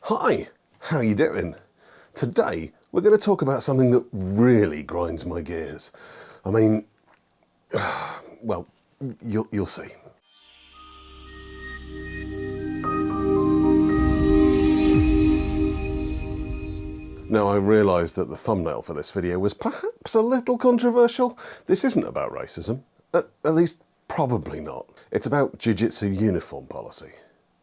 Hi, how you doing? Today we're going to talk about something that really grinds my gears. I mean, well, you'll see. Now I realise that the thumbnail for this video was perhaps a little controversial. This isn't about racism, at least probably not. It's about jiu-jitsu uniform policy.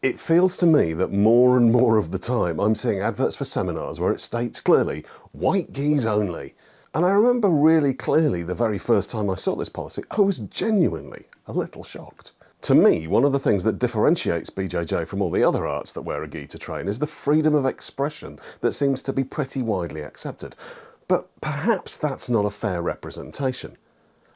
It feels to me that more and more of the time I'm seeing adverts for seminars where it states clearly, white gis only. And I remember really clearly the very first time I saw this policy, I was genuinely a little shocked. To me, one of the things that differentiates BJJ from all the other arts that wear a gi to train is the freedom of expression that seems to be pretty widely accepted. But perhaps that's not a fair representation.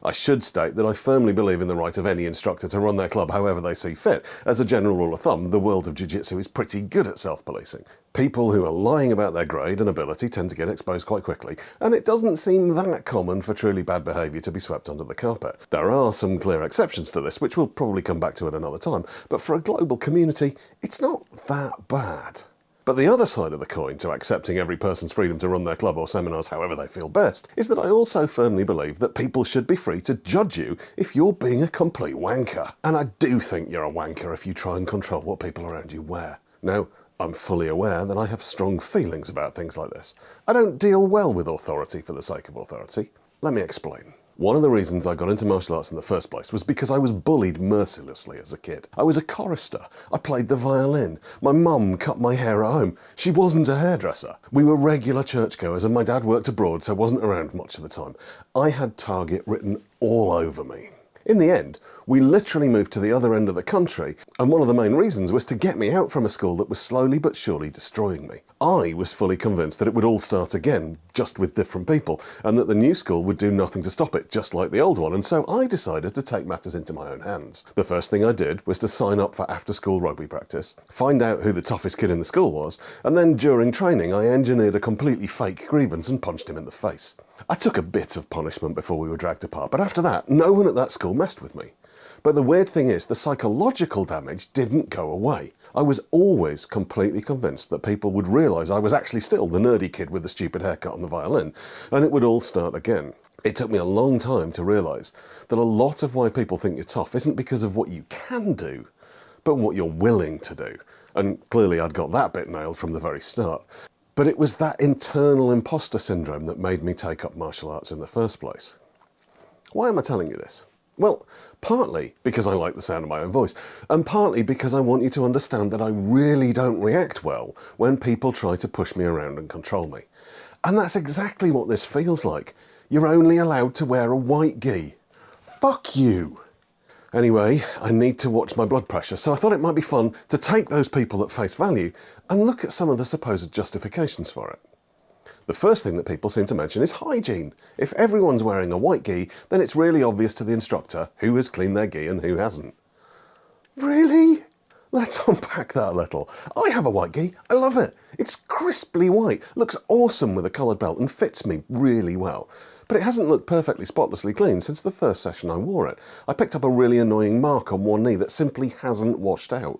I should state that I firmly believe in the right of any instructor to run their club however they see fit. As a general rule of thumb, the world of jiu-jitsu is pretty good at self-policing. People who are lying about their grade and ability tend to get exposed quite quickly, and it doesn't seem that common for truly bad behaviour to be swept under the carpet. There are some clear exceptions to this, which we'll probably come back to at another time, but for a global community, it's not that bad. But the other side of the coin to accepting every person's freedom to run their club or seminars however they feel best is that I also firmly believe that people should be free to judge you if you're being a complete wanker. And I do think you're a wanker if you try and control what people around you wear. Now, I'm fully aware that I have strong feelings about things like this. I don't deal well with authority for the sake of authority. Let me explain. One of the reasons I got into martial arts in the first place was because I was bullied mercilessly as a kid. I was a chorister. I played the violin. My mum cut my hair at home. She wasn't a hairdresser. We were regular churchgoers and my dad worked abroad so wasn't around much of the time. I had target written all over me. In the end, we literally moved to the other end of the country, and one of the main reasons was to get me out from a school that was slowly but surely destroying me. I was fully convinced that it would all start again, just with different people, and that the new school would do nothing to stop it, just like the old one, and so I decided to take matters into my own hands. The first thing I did was to sign up for after-school rugby practice, find out who the toughest kid in the school was, and then during training I engineered a completely fake grievance and punched him in the face. I took a bit of punishment before we were dragged apart, but after that, no one at that school messed with me. But the weird thing is, the psychological damage didn't go away. I was always completely convinced that people would realise I was actually still the nerdy kid with the stupid haircut on the violin, and it would all start again. It took me a long time to realise that a lot of why people think you're tough isn't because of what you can do, but what you're willing to do. And clearly I'd got that bit nailed from the very start. But it was that internal imposter syndrome that made me take up martial arts in the first place. Why am I telling you this? Well, partly because I like the sound of my own voice, and partly because I want you to understand that I really don't react well when people try to push me around and control me. And that's exactly what this feels like. You're only allowed to wear a white gi. Fuck you! Anyway, I need to watch my blood pressure, so I thought it might be fun to take those people at face value and look at some of the supposed justifications for it. The first thing that people seem to mention is hygiene. If everyone's wearing a white gi, then it's really obvious to the instructor who has cleaned their gi and who hasn't. Really? Let's unpack that a little. I have a white gi. I love it. It's crisply white, looks awesome with a coloured belt and fits me really well. But it hasn't looked perfectly spotlessly clean since the first session I wore it. I picked up a really annoying mark on one knee that simply hasn't washed out.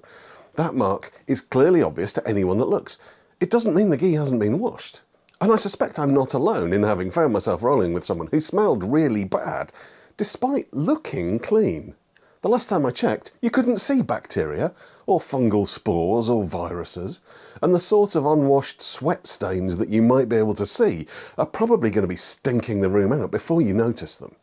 That mark is clearly obvious to anyone that looks. It doesn't mean the gi hasn't been washed. And I suspect I'm not alone in having found myself rolling with someone who smelled really bad, despite looking clean. The last time I checked, you couldn't see bacteria, or fungal spores, or viruses, and the sort of unwashed sweat stains that you might be able to see are probably going to be stinking the room out before you notice them.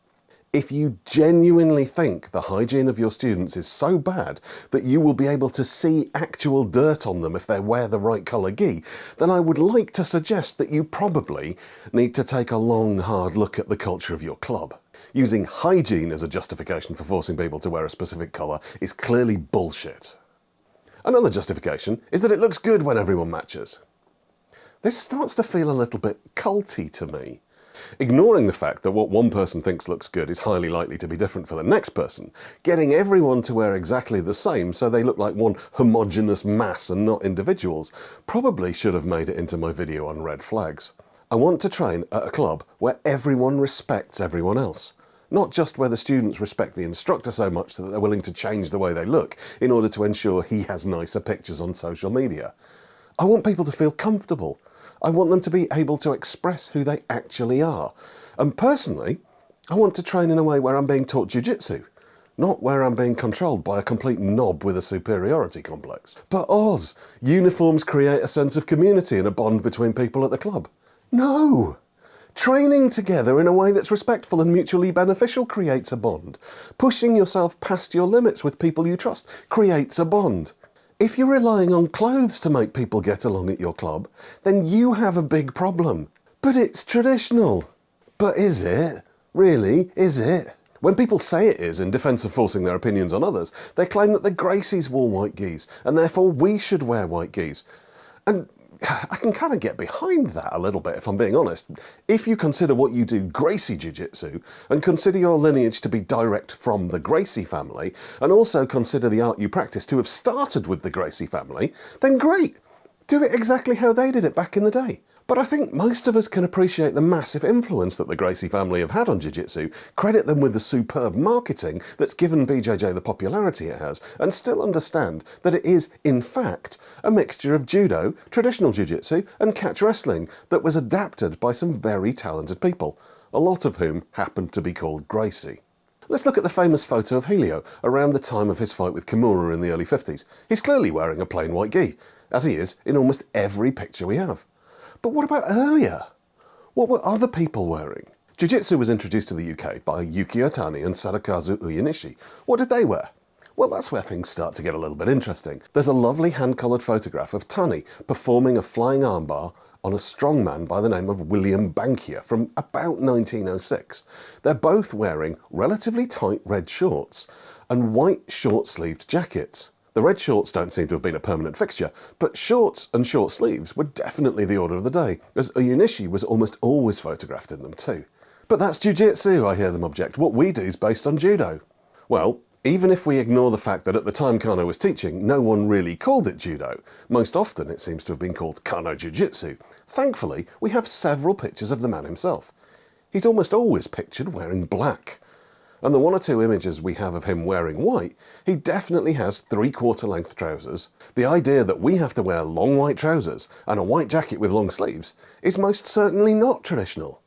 If you genuinely think the hygiene of your students is so bad that you will be able to see actual dirt on them if they wear the right colour gi, then I would like to suggest that you probably need to take a long, hard look at the culture of your club. Using hygiene as a justification for forcing people to wear a specific colour is clearly bullshit. Another justification is that it looks good when everyone matches. This starts to feel a little bit culty to me. Ignoring the fact that what one person thinks looks good is highly likely to be different for the next person, getting everyone to wear exactly the same so they look like one homogeneous mass and not individuals probably should have made it into my video on red flags. I want to train at a club where everyone respects everyone else, not just where the students respect the instructor so much that they're willing to change the way they look in order to ensure he has nicer pictures on social media. I want people to feel comfortable. I want them to be able to express who they actually are. And personally, I want to train in a way where I'm being taught jiu-jitsu, not where I'm being controlled by a complete knob with a superiority complex. But Oz, uniforms create a sense of community and a bond between people at the club. No! Training together in a way that's respectful and mutually beneficial creates a bond. Pushing yourself past your limits with people you trust creates a bond. If you're relying on clothes to make people get along at your club, then you have a big problem. But it's traditional. But is it? Really, is it? When people say it is in defence of forcing their opinions on others, they claim that the Gracies wore white gis, and therefore we should wear white gis. And I can kind of get behind that a little bit, if I'm being honest. If you consider what you do Gracie Jiu-Jitsu, and consider your lineage to be direct from the Gracie family, and also consider the art you practice to have started with the Gracie family, then great! Do it exactly how they did it back in the day. But I think most of us can appreciate the massive influence that the Gracie family have had on Jiu-Jitsu, credit them with the superb marketing that's given BJJ the popularity it has, and still understand that it is, in fact, a mixture of judo, traditional Jiu-Jitsu, and catch wrestling that was adapted by some very talented people, a lot of whom happened to be called Gracie. Let's look at the famous photo of Helio around the time of his fight with Kimura in the early 50s. He's clearly wearing a plain white gi, as he is in almost every picture we have. But what about earlier? What were other people wearing? Jiu-Jitsu was introduced to the UK by Yuki Otani and Sadakazu Uyenishi. What did they wear? Well, that's where things start to get a little bit interesting. There's a lovely hand-coloured photograph of Tani performing a flying armbar on a strongman by the name of William Bankier from about 1906. They're both wearing relatively tight red shorts and white short-sleeved jackets. The red shorts don't seem to have been a permanent fixture, but shorts and short sleeves were definitely the order of the day, as Uyenishi was almost always photographed in them too. But that's jiu-jitsu, I hear them object. What we do is based on judo. Well, even if we ignore the fact that at the time Kano was teaching, no one really called it judo. Most often it seems to have been called Kano Jiu-Jitsu. Thankfully, we have several pictures of the man himself. He's almost always pictured wearing black. And the one or two images we have of him wearing white, he definitely has three-quarter length trousers. The idea that we have to wear long white trousers and a white jacket with long sleeves is most certainly not traditional.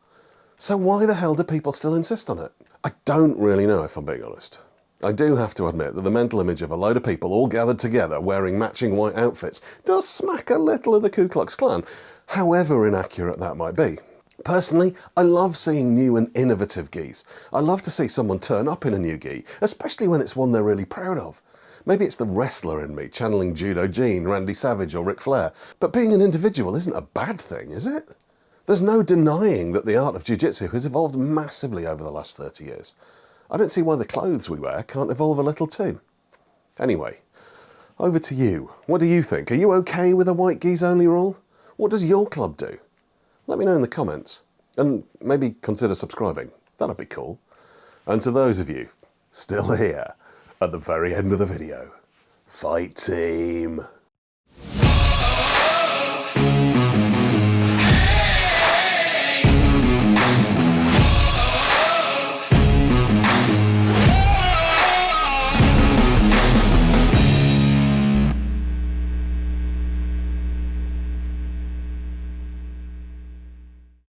So why the hell do people still insist on it? I don't really know, if I'm being honest. I do have to admit that the mental image of a load of people all gathered together wearing matching white outfits does smack a little of the Ku Klux Klan, however inaccurate that might be. Personally, I love seeing new and innovative gis. I love to see someone turn up in a new gi, especially when it's one they're really proud of. Maybe it's the wrestler in me, channeling Judo Gene, Randy Savage or Ric Flair. But being an individual isn't a bad thing, is it? There's no denying that the art of jiu-jitsu has evolved massively over the last 30 years. I don't see why the clothes we wear can't evolve a little too. Anyway, over to you. What do you think? Are you okay with a white gis only rule? What does your club do? Let me know in the comments, and maybe consider subscribing. That'd be cool. And to those of you still here at the very end of the video, fight team!